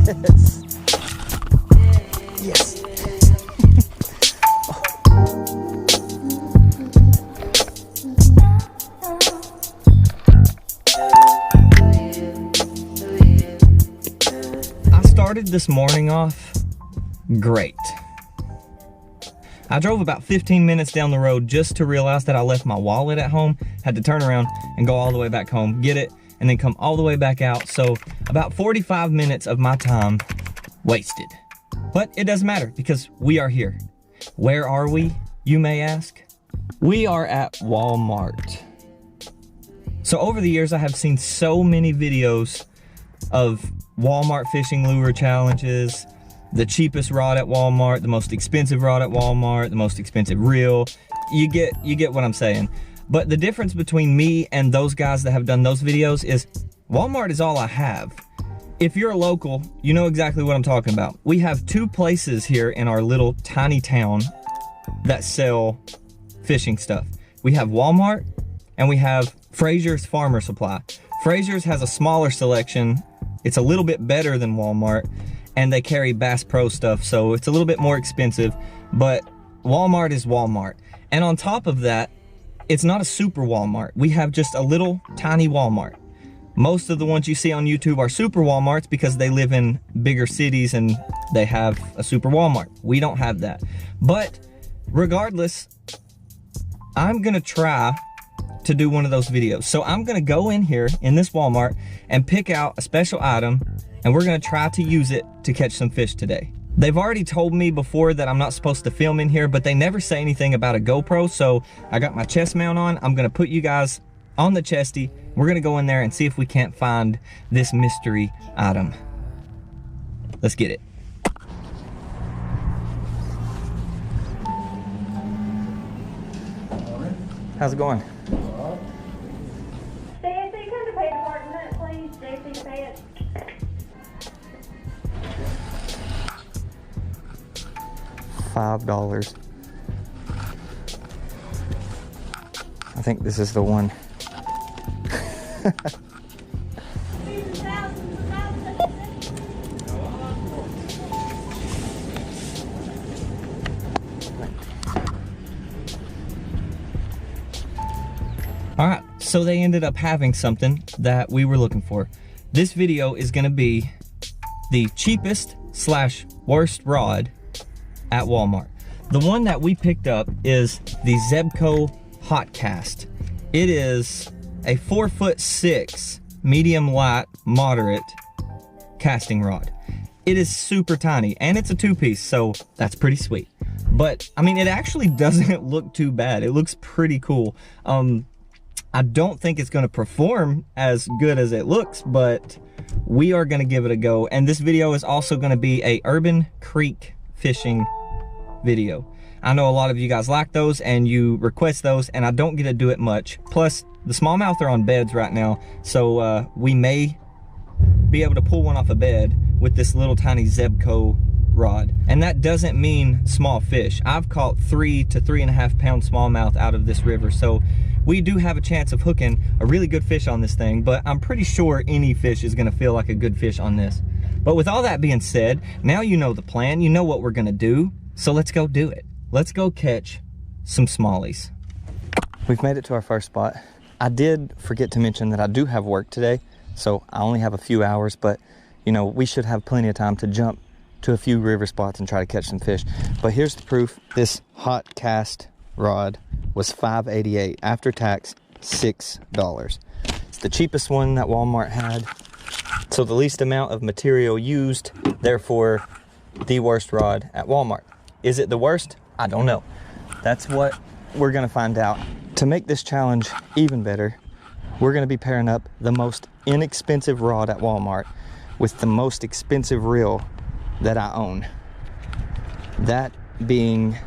Yes. I started this morning off great. I drove about 15 minutes down the road just to realize that I left my wallet at home, had to turn around and go all the way back home, get it, and then come all the way back out. So about 45 minutes of my time wasted. But it doesn't matter because we are here. Where are we, you may ask? We are at Walmart. So over the years, I have seen so many videos of Walmart fishing lure challenges, the cheapest rod at Walmart, the most expensive rod at Walmart, the most expensive reel. You get what I'm saying. But the difference between me and those guys that have done those videos is Walmart is all I have. If you're a local, you know exactly what I'm talking about. We have two places here in our little tiny town that sell fishing stuff. We have Walmart and we have Fraser's Farmer Supply. Fraser's has a smaller selection. It's a little bit better than Walmart, and they carry Bass Pro stuff, so it's a little bit more expensive, but Walmart is Walmart. And on top of that, it's not a super Walmart. We have just a little tiny Walmart. Most of the ones you see on YouTube are super Walmarts because they live in bigger cities and they have a super Walmart. We don't have that. But regardless, I'm gonna try to do one of those videos. So I'm gonna go in here in this Walmart and pick out a special item, and we're gonna try to use it to catch some fish today. They've already told me before that I'm not supposed to film in here, but they never say anything about a GoPro, so I got my chest mount on. I'm gonna put you guys on the chesty. We're gonna go in there and see if we can't find this mystery item. Let's get it. How's it going? JC, come to pay department, please. JC, to pay it. $5. I think this is the one. All right, so they ended up having something that we were looking for. This video is gonna be the cheapest / worst rod at Walmart. The one that we picked up is the Zebco Hotcast. It is a 4'6" medium light moderate casting rod. It is super tiny and it's a 2-piece, so that's pretty sweet. But I mean, it actually doesn't look too bad. It looks pretty cool. I don't think it's gonna perform as good as it looks, but we are gonna give it a go. And this video is also gonna be a Urban Creek fishing video. I know a lot of you guys like those and you request those, and I don't get to do it much. Plus, the smallmouth are on beds right now, so we may be able to pull one off a bed with this little tiny Zebco rod. And that doesn't mean small fish. I've caught 3 to 3.5 pound smallmouth out of this river, so we do have a chance of hooking a really good fish on this thing, but I'm pretty sure any fish is gonna feel like a good fish on this. But with all that being said, now you know the plan, you know what we're gonna do, so let's go do it. Let's go catch some smallies. We've made it to our first spot. I did forget to mention that I do have work today, so I only have a few hours, but you know, we should have plenty of time to jump to a few river spots and try to catch some fish. But here's the proof. This Hotcast rod was $5.88 after tax, $6. It's the cheapest one that Walmart had, so the least amount of material used, therefore the worst rod at Walmart. Is it the worst? I don't know. That's what we're gonna find out. To make this challenge even better, we're gonna be pairing up the most inexpensive rod at Walmart with the most expensive reel that I own. That being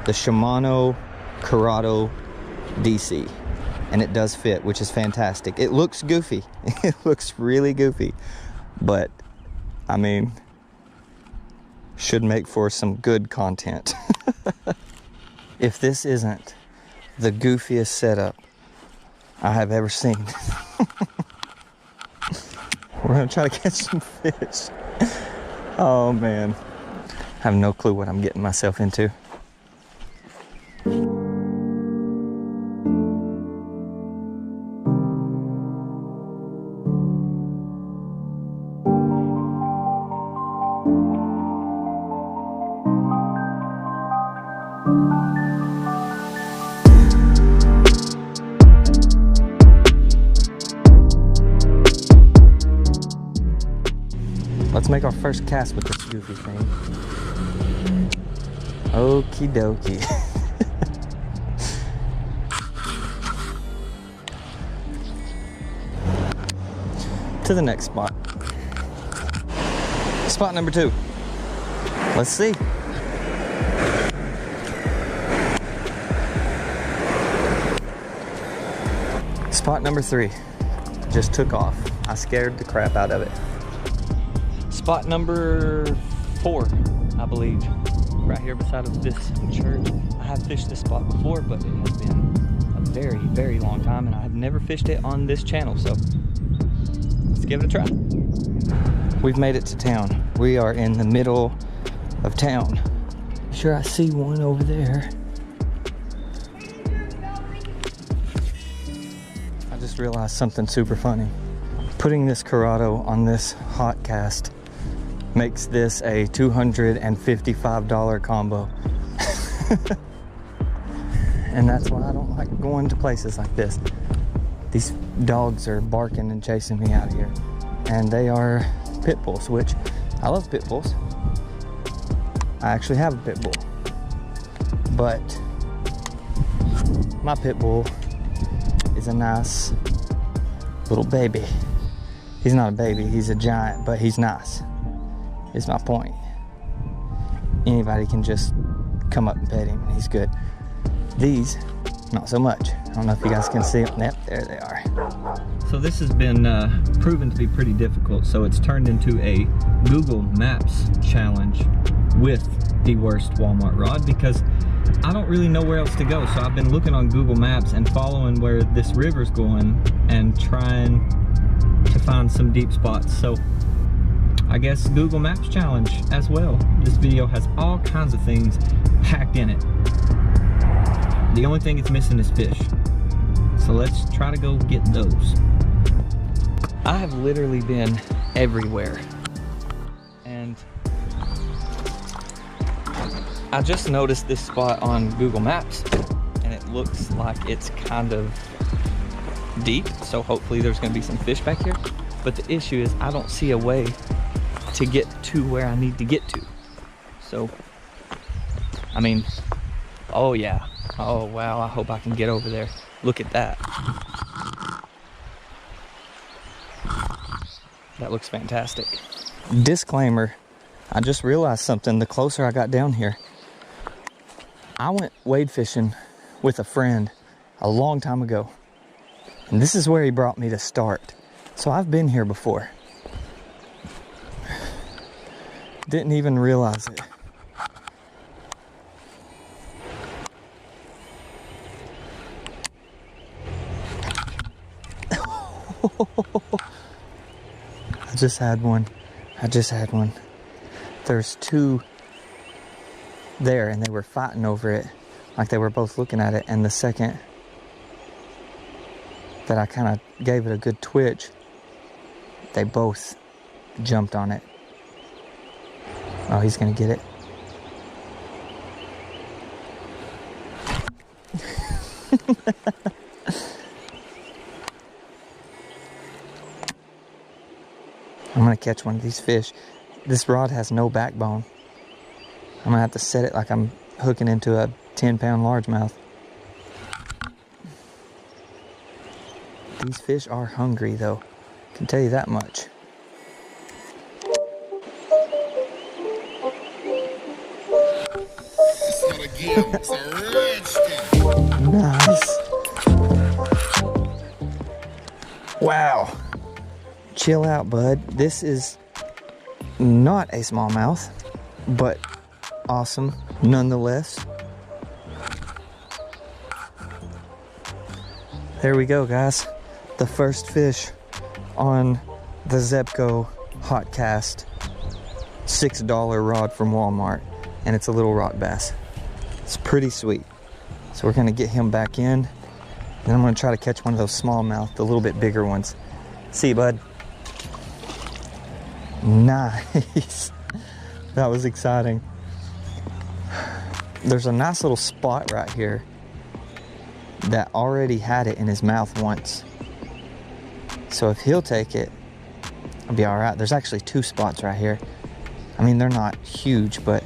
the Shimano Curado DC. And it does fit, which is fantastic. It looks goofy. It looks really goofy. But, I mean, should make for some good content. If this isn't the goofiest setup I have ever seen. We're gonna try to catch some fish. Oh man, I have no clue what I'm getting myself into. Let's make our first cast with this goofy thing. Okie dokie. To the next spot. Spot number 2. Let's see. Spot number 3. Just took off. I scared the crap out of it. Spot number 4, I believe, right here beside of this church. I have fished this spot before, but it has been a very, very long time, and I have never fished it on this channel, so let's give it a try. We've made it to town. We are in the middle of town. Sure, I see one over there. I just realized something super funny. Putting this Curado on this hot cast makes this a $255 combo. And that's why I don't like going to places like this. These dogs are barking and chasing me out here. And they are pit bulls, which I love pit bulls. I actually have a pit bull. But my pit bull is a nice little baby. He's not a baby, he's a giant, but he's nice. Is my point. Anybody can just come up and pet him and he's good. These, not so much. I don't know if you guys can see them. Yep, there they are. So this has been proven to be pretty difficult, so it's turned into a Google Maps challenge with the worst Walmart rod, because I don't really know where else to go. So I've been looking on Google Maps and following where this river's going and trying to find some deep spots. So I guess Google Maps challenge as well. This video has all kinds of things packed in it. The only thing it's missing is fish. So let's try to go get those. I have literally been everywhere. And I just noticed this spot on Google Maps and it looks like it's kind of deep. So hopefully there's gonna be some fish back here. But the issue is I don't see a way to get to where I need to get to. So, I mean, oh yeah. Oh wow, I hope I can get over there. Look at that. That looks fantastic. Disclaimer, I just realized something the closer I got down here. I went wade fishing with a friend a long time ago. And this is where he brought me to start. So I've been here before. Didn't even realize it. I just had one. There's 2 there and they were fighting over it. Like they were both looking at it, and the second that I kind of gave it a good twitch, they both jumped on it. Oh, he's gonna get it. I'm gonna catch one of these fish. This rod has no backbone. I'm gonna have to set it like I'm hooking into a 10-pound largemouth. These fish are hungry though, I can tell you that much. Nice. Wow. Chill out, bud. This is not a smallmouth, but awesome nonetheless. There we go, guys. The first fish on the Zebco hot cast $6 rod from Walmart, and it's a little rock bass. It's pretty sweet. So we're gonna get him back in, and I'm gonna try to catch one of those smallmouth, the little bit bigger ones. See you, bud. Nice. That was exciting. There's a nice little spot right here that already had it in his mouth once. So if he'll take it, I'll be all right. There's actually 2 spots right here. I mean, they're not huge, but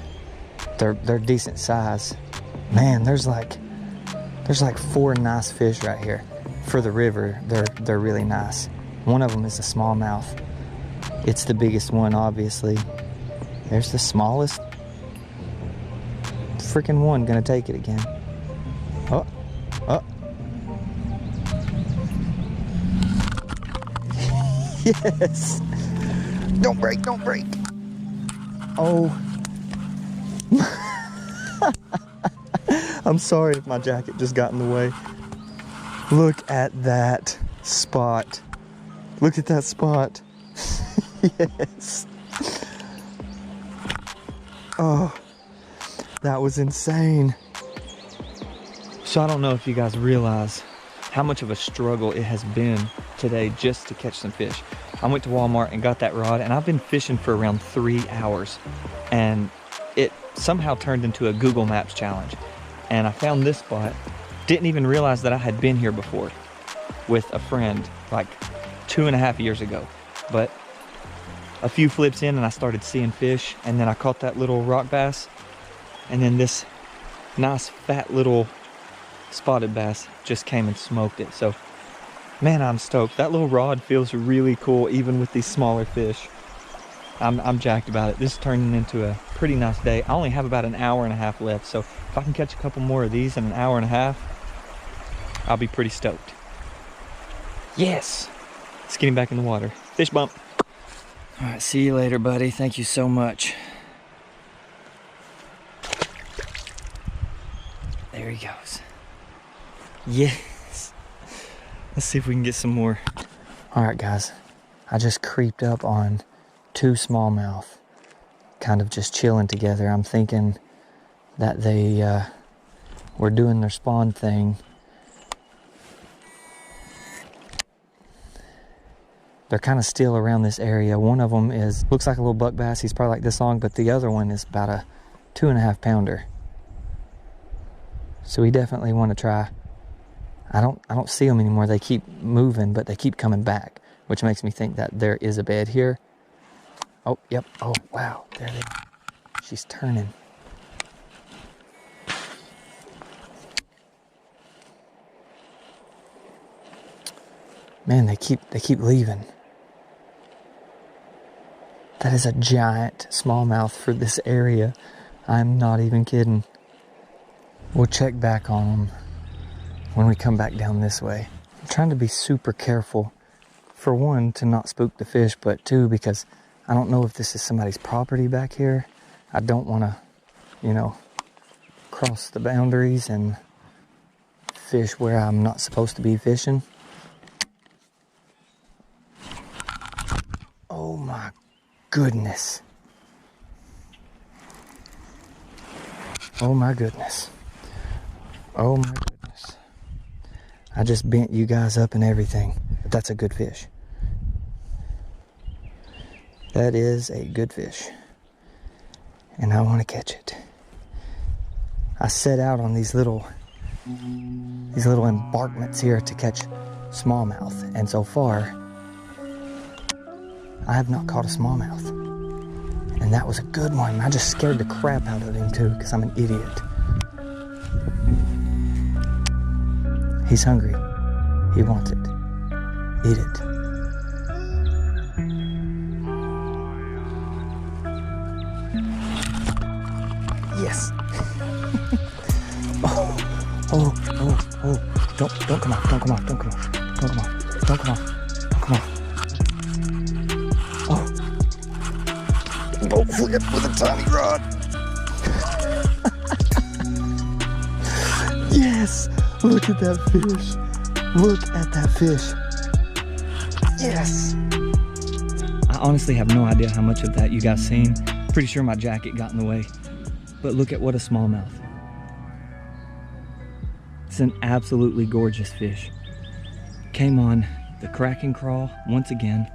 they're decent size. Man, there's like 4 nice fish right here. For the river, they're really nice. One of them is a smallmouth. It's the biggest one, obviously. There's the smallest freaking one gonna take it again. Oh. Yes. Don't break. Oh. I'm sorry if my jacket just got in the way. Look at that spot. Look at that spot. Yes. Oh, that was insane. So I don't know if you guys realize how much of a struggle it has been today just to catch some fish. I went to Walmart and got that rod, and I've been fishing for around 3 hours, and it somehow turned into a Google Maps challenge. And I found this spot. Didn't even realize that I had been here before with a friend like 2.5 years ago. But a few flips in and I started seeing fish, and then I caught that little rock bass, and then this nice fat little spotted bass just came and smoked it. So man, I'm stoked. That little rod feels really cool even with these smaller fish. I'm jacked about it. This is turning into a pretty nice day. I only have about an hour and a half left, so if I can catch a couple more of these in an hour and a half, I'll be pretty stoked. Yes, let's get him back in the water. Fish bump. All right, see you later, buddy. Thank you so much. There he goes. Yes. Let's see if we can get some more. All right, guys. I just creeped up on 2 smallmouth, kind of just chilling together. I'm thinking that they were doing their spawn thing. They're kind of still around this area. One of them looks like a little buck bass. He's probably like this long, but the other one is about a 2.5 pounder. So we definitely want to try. I don't see them anymore. They keep moving, but they keep coming back, which makes me think that there is a bed here. Oh, yep. Oh, wow. There they are. She's turning. Man, they keep leaving. That is a giant smallmouth for this area. I'm not even kidding. We'll check back on them when we come back down this way. I'm trying to be super careful. For one, to not spook the fish, but 2, because I don't know if this is somebody's property back here. I don't want to, cross the boundaries and fish where I'm not supposed to be fishing. Oh my goodness. Oh my goodness. Oh my goodness. I just bent you guys up and everything. But that's a good fish. That is a good fish. And I want to catch it. I set out on these little embankments here to catch smallmouth. And so far, I have not caught a smallmouth. And that was a good one. I just scared the crap out of him too, because I'm an idiot. He's hungry. He wants it. Eat it. Yes. Oh. Don't come off. Don't come off. Oh, flip with a tiny rod. Yes. Look at that fish. Look at that fish. Yes. I honestly have no idea how much of that you guys seen. Pretty sure my jacket got in the way. But look at what a smallmouth. It's an absolutely gorgeous fish. Came on the Kraken crawl once again.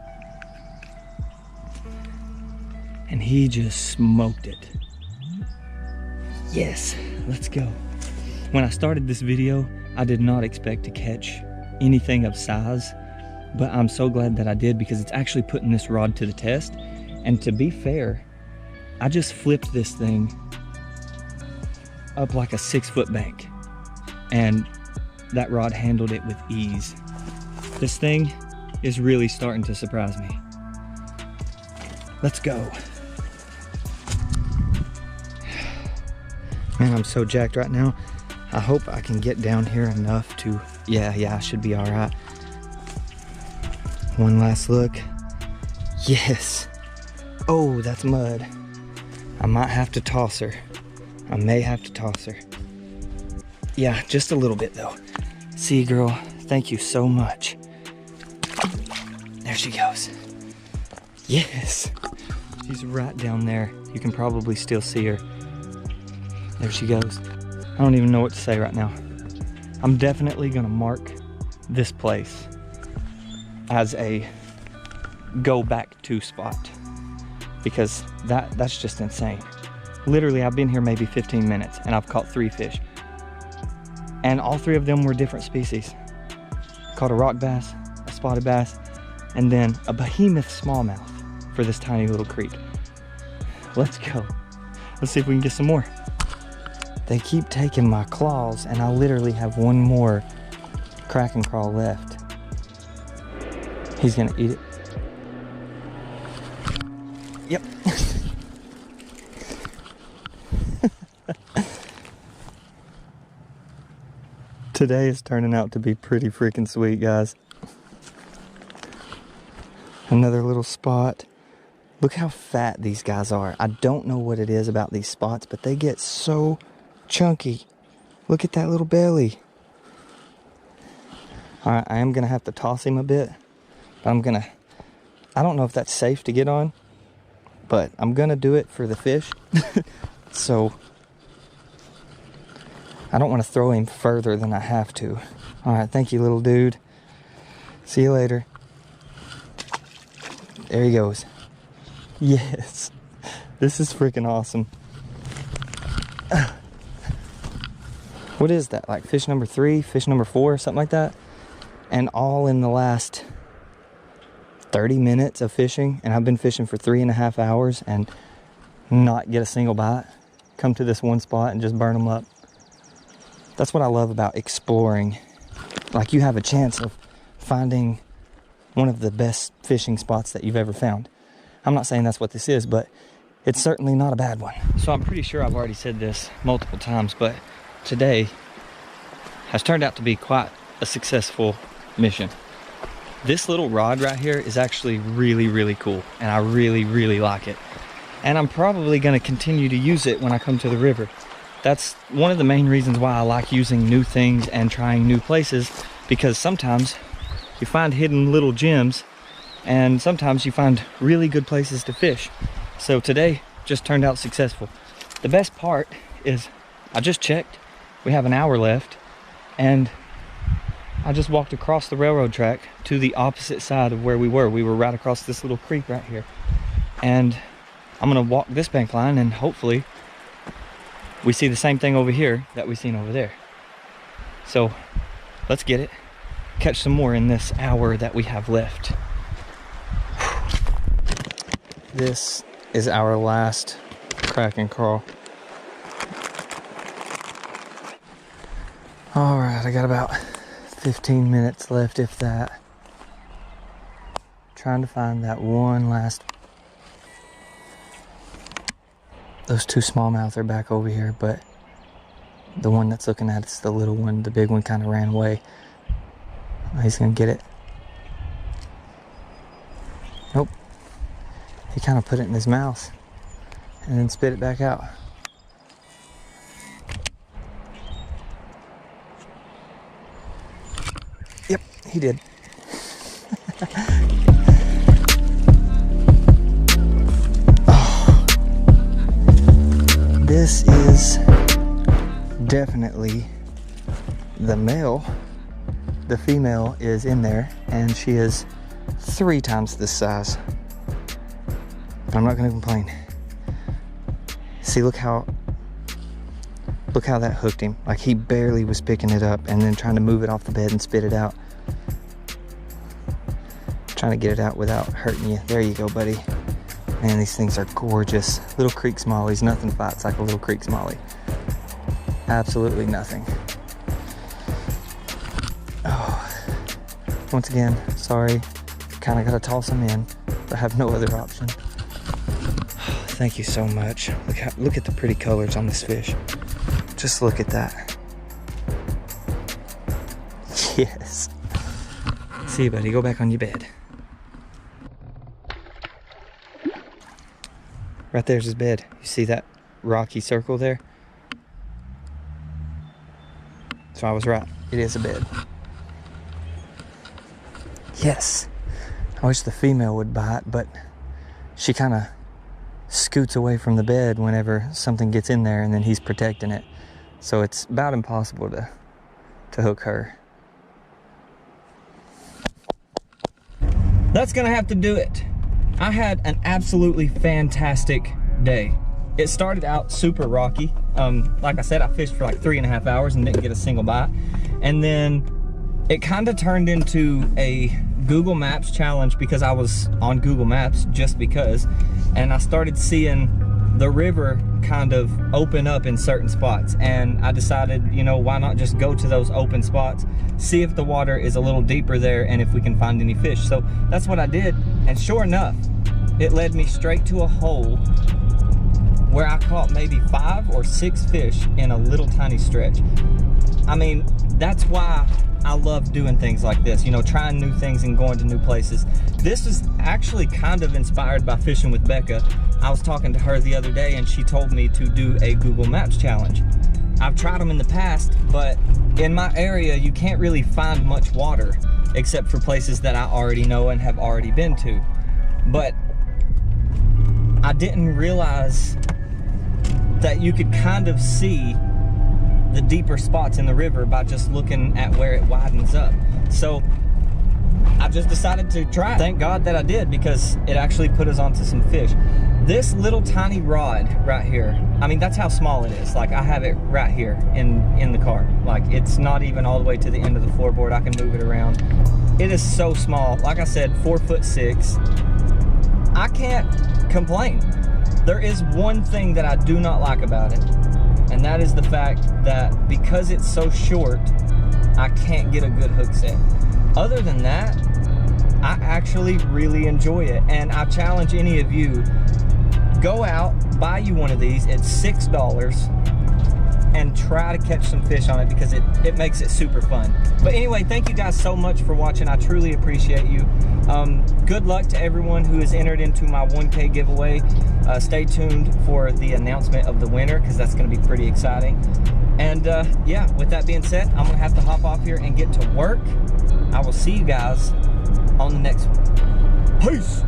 And he just smoked it. Yes, let's go. When I started this video, I did not expect to catch anything of size, but I'm so glad that I did because it's actually putting this rod to the test. And to be fair, I just flipped this thing up like a 6-foot bank, and that rod handled it with ease. This thing is really starting to surprise me. Let's go. Man, I'm so jacked right now. I hope I can get down here enough to, yeah, I should be all right. One last look. Yes. Oh, that's mud. I might have to toss her. I may have to toss her. Yeah, just a little bit though. See, girl, thank you so much. There she goes. Yes. She's right down there. You can probably still see her. There she goes. I don't even know what to say right now. I'm definitely gonna mark this place as a go back to spot, because that's just insane. Literally, I've been here maybe 15 minutes and I've caught 3 fish. And all 3 of them were different species. Caught a rock bass, a spotted bass, and then a behemoth smallmouth for this tiny little creek. Let's go. Let's see if we can get some more. They keep taking my claws and I literally have one more Kraken crawl left. He's gonna eat it. Yep. Today is turning out to be pretty freaking sweet, guys. Another little spot. Look how fat these guys are. I don't know what it is about these spots, but they get so chunky. Look at that little belly. All right, I am gonna have to toss him a bit. I don't know if that's safe to get on, but I'm gonna do it for the fish. So I don't want to throw him further than I have to. All right, thank you, little dude. See you later. There he goes. Yes, this is freaking awesome. What is that, like fish number 3, fish number 4, something like that? And all in the last 30 minutes of fishing, and I've been fishing for 3.5 hours and not get a single bite. Come to this one spot and just burn them up. That's what I love about exploring. Like, you have a chance of finding one of the best fishing spots that you've ever found. I'm not saying that's what this is, but it's certainly not a bad one. So I'm pretty sure I've already said this multiple times, but today has turned out to be quite a successful mission. This little rod right here is actually really, really cool, and I really, really like it. And I'm probably gonna continue to use it when I come to the river. That's one of the main reasons why I like using new things and trying new places, because sometimes you find hidden little gems and sometimes you find really good places to fish. So today just turned out successful. The best part is I just checked, we have an hour left, and I just walked across the railroad track to the opposite side of where we were. We were right across this little creek right here. And I'm gonna walk this bank line and hopefully we see the same thing over here that we seen over there. So let's get it. Catch some more in this hour that we have left. This is our last Kraken crawl. All right, I got about 15 minutes left, if that. Trying to find that one last. Those 2 smallmouth are back over here, but the one that's looking at it's the little one. The big one kind of ran away. He's gonna get it. Nope. He kind of put it in his mouth and then spit it back out. Yep, he did. Oh, this is definitely the male. The female is in there, and she is 3 times this size. But I'm not gonna complain. See, look how that hooked him. Like, he barely was picking it up and then trying to move it off the bed and spit it out. Trying to get it out without hurting you. There you go, buddy. Man, these things are gorgeous. Little creek smallies, nothing fights like a little creek smallie. Absolutely nothing. Oh, once again, sorry. Kind of got to toss them in, but I have no other option. Thank you so much. Look at the pretty colors on this fish. Just look at that. Yes. See you, buddy. Go back on your bed. Right there's his bed. You see that rocky circle there? So I was right. It is a bed. Yes. I wish the female would bite, but she kind of scoots away from the bed whenever something gets in there, and then he's protecting it. So it's about impossible to hook her. That's gonna have to do it. I had an absolutely fantastic day. It started out super rocky. Like I said, I fished for like 3.5 hours and didn't get a single bite. And then it kind of turned into a Google Maps challenge because I was on Google Maps just because. And I started seeing the river kind of open up in certain spots. And I decided, you know, why not just go to those open spots, see if the water is a little deeper there and if we can find any fish. So that's what I did. And sure enough, it led me straight to a hole where I caught maybe 5 or 6 fish in a little tiny stretch. I mean, that's why I love doing things like this, you know, trying new things and going to new places. This is actually kind of inspired by fishing with Becca. I was talking to her the other day and she told me to do a Google Maps challenge. I've tried them in the past, but in my area, you can't really find much water except for places that I already know and have already been to. But I didn't realize that you could kind of see the deeper spots in the river by just looking at where it widens up. So I just decided to try it. Thank God that I did, because it actually put us onto some fish. This little tiny rod right here, I mean, that's how small it is. Like, I have it right here in the car. Like, it's not even all the way to the end of the floorboard. I can move it around. It is so small. Like I said, 4'6". I can't complain. There is one thing that I do not like about it, and that is the fact that because it's so short, I can't get a good hook set. Other than that, I actually really enjoy it, and I challenge any of you, go out, buy you one of these. It's $6 and try to catch some fish on it, because it makes it super fun. But anyway, thank you guys so much for watching. I truly appreciate you. Good luck to everyone who has entered into my 1K giveaway. Stay tuned for the announcement of the winner, because that's going to be pretty exciting. And yeah, with that being said, I'm going to have to hop off here and get to work. I will see you guys on the next one. Peace!